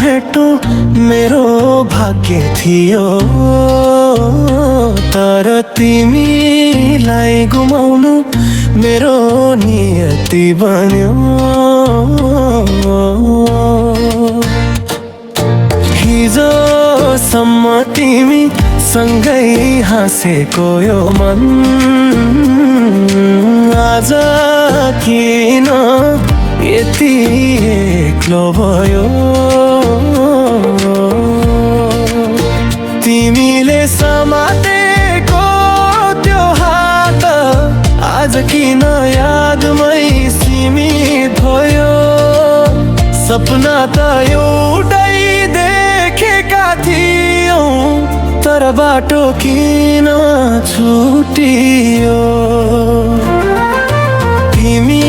भेटौँ मेरो भाग्य थियो, तर तिमीलाई गुमाउनु मेरो नियति बन्यो। हिजोसम्म तिमी सँगै हाँसेको यो मन आज किन यति एक्लो भयो। तिमीले समातेको त्यो हात आज किन यादमै सीमित भयो। सपना त एउटै देखेका थियौँ, तर बाटो किन छुटियो। तिमी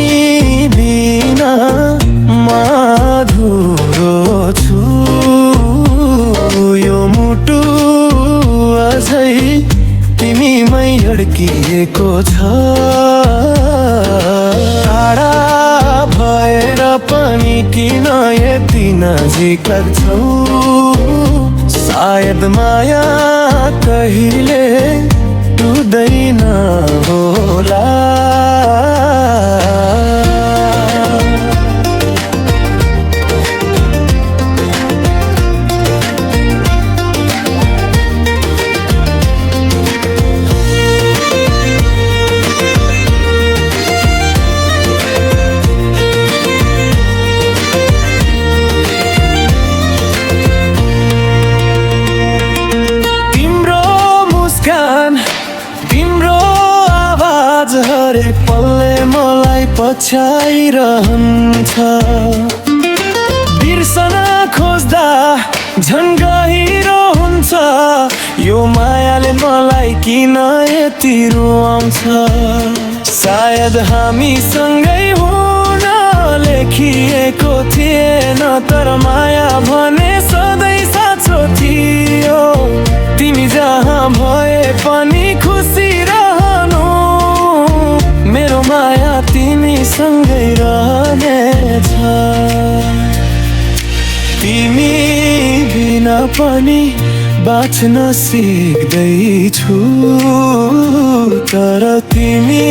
बिना मधुरो छु यो मुटु अझै तिमीमै अड्किएको छ। टाढा भएर पनि किन यति नजिक लाग्छौ, सायद माया कहिले टुट्दैन होला। तिम्रो आवाज हरेक पलले मलाई पछ्याइरहन्छ। बिर्सन खोज्दा झन् गहिरो हुन्छ यो मायाले मलाई किन यति रुवाउँछ। सायद हामी सँगै हुन लेखिएको थिएन, तर माया भने सधैँ साँचो थियो। तिमी जहाँ भए पनि खुसी रहनु, मेरो माया तिमीसँगै रहनेछ। तिमी बिना पनि बाँच्न सिक्दैछु, तर तिमी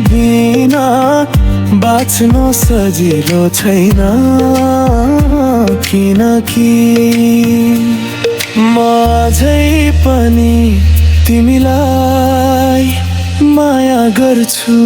बिना बाँच्न सजिलो छैन। किनकि म अझै पनि तिमीलाई माया गर्छु।